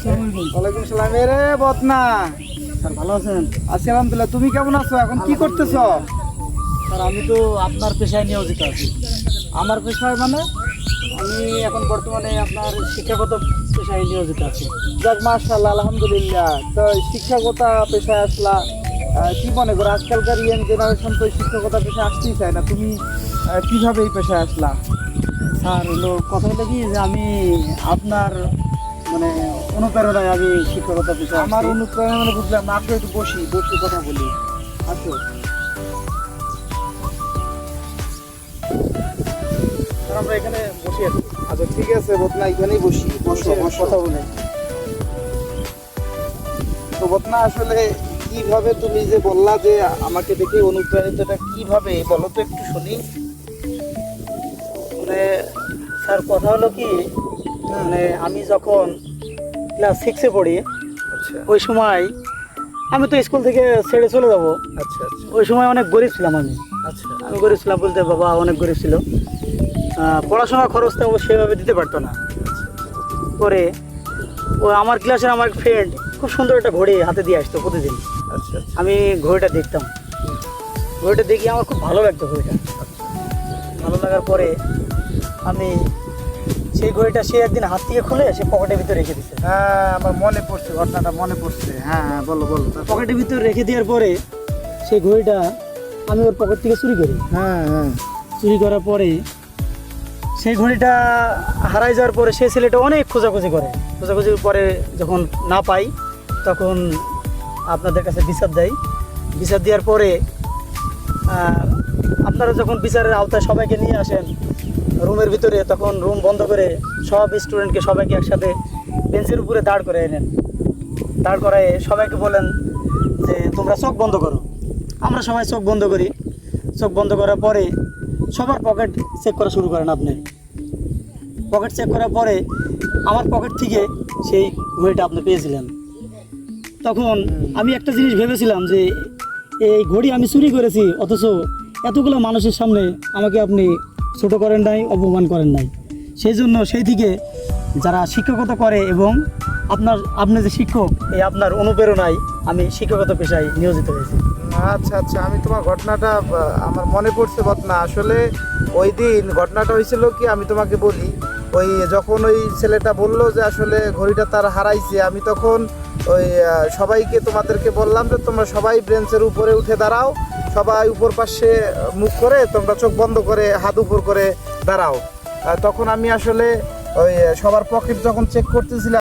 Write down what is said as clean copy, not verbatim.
ওয়ালাইকুম সালাম। রে বদনা, স্যার ভালো আছেন? আছি আলহামদুলিল্লাহ। তুমি কেমন আছো? এখন কি করতেছো? স্যার আমি তো আপনার পেশায় নিয়োজিত আছি। আমার পেশায় মানে? আমি এখন বর্তমানে আপনার শিক্ষাগত পেশায় নিয়োজিত আছি। যাক মাশাআল্লাহ, আলহামদুলিল্লাহ। তো শিক্ষকতা পেশায় আসলা, কি মনে করো আজকালকার ইয়াং জেনারেশন তো শিক্ষকতা পেশায় আসতেই চায় না, তুমি কিভাবে এই পেশায় আসলা? স্যার কথা হলো কি যে আমি আপনার মানে অনুপ্রেরণায় আমি শিক্ষকতা পেশায় আমার আসছি। অনুপ্রেরণা মানে বুঝলাম না, আসো একটু বসি কথা বলি, আসো। স্যার আমরা এখানে বসে আছি। আচ্ছা ঠিক আছে বদনা, এখানেই বসি, বসো বসো। কথা বলে। তো বদনা, আসলে কিভাবে তুমি যে বললা যে আমাকে দেখে অনুপ্রাণিতটা কিভাবে বলো তো একটু শুনি। মানে স্যার কথা হলো কি, মানে আমি যখন ক্লাস 6-এ পড়ি আচ্ছা ওই সময় আমি তো স্কুল থেকে ছেড়ে চলে যাব। আচ্ছা আচ্ছা ওই সময় অনেক গরিব ছিলাম আমি। আচ্ছা আমি গরিব ছিলাম বলতে বাবা অনেক গরিব ছিল, পড়াশোনার খরচটা ও সেভাবে দিতে পারতো না। পরে ও আমার ক্লাসের আমার ফ্রেন্ড খুব সুন্দর একটা ঘড়ি হাতে দিয়ে আসতো প্রতিদিন। আচ্ছা আমি ঘড়িটা দেখতাম, ঘড়িটা দেখি আমার খুব ভালো লাগতো ঘড়িটা। ভালো লাগার পরে আমি সেই ঘড়িটা সে একদিন হাত থেকে খুলে সে পকেটের ভিতরে রেখে দিচ্ছে। হ্যাঁ, আমার মনে পড়ছে, ঘটনাটা মনে পড়ছে। হ্যাঁ হ্যাঁ, বলো বলো। পকেটের ভিতরে রেখে দেওয়ার পরে সেই ঘড়িটা আমি ওর পকেট থেকে চুরি করি। হ্যাঁ হ্যাঁ চুরি করার পরে সেই ঘড়িটা হারাই যাওয়ার পরে সেই ছেলেটা অনেক খোঁজাখুঁজি করে। খোঁজাখুঁজির পরে যখন না পাই তখন আপনাদের কাছে বিচার দেয়। বিচার দেওয়ার পরে আপনারা যখন বিচারের আওতায় সবাইকে নিয়ে আসেন রুমের ভিতরে, তখন রুম বন্ধ করে সব স্টুডেন্টকে সবাইকে একসাথে বেঞ্চের উপরে দাঁড় করে এনেন। দাঁড় করায় সবাইকে বলেন যে তোমরা চোখ বন্ধ করো। আমরা সবাই চোখ বন্ধ করি। চোখ বন্ধ করার পরে সবার পকেট চেক করা শুরু করেন। আপনি পকেট চেক করার পরে আমার পকেট থেকে সেই ঘড়িটা আপনি পেয়েছিলেন। তখন আমি একটা জিনিস ভেবেছিলাম যে এই ঘড়ি আমি চুরি করেছি, অথচ এতগুলো মানুষের সামনে আমাকে আপনি ছোটো করেন নাই, অপমান করেন নাই। সেই জন্য সেই থেকে যারা শিক্ষকতা করে এবং আপনি যে শিক্ষক, এই আপনার অনুপ্রেরণায় আমি শিক্ষকতা পেশায় নিয়োজিত হয়েছি। আচ্ছা আচ্ছা, আমি তোমার ঘটনাটা আমার মনে পড়ছে বদনা। আসলে ওই দিন ঘটনাটা হয়েছিল কি, আমি তোমাকে বলি। ওই যখন ওই ছেলেটা বললো যে আসলে ঘড়িটা তার হারাইছে, আমি তখন ওই সবাইকে তোমাদেরকে বললাম যে তোমরা সবাই বেঞ্চের উপরে উঠে দাঁড়াও, সবাই উপর পাশে মুখ করে তোমরা চোখ বন্ধ করে হাত উপর করে দাঁড়াও। তখন আমি আসলে ওই সবার পকেট যখন চেক করতেছিলাম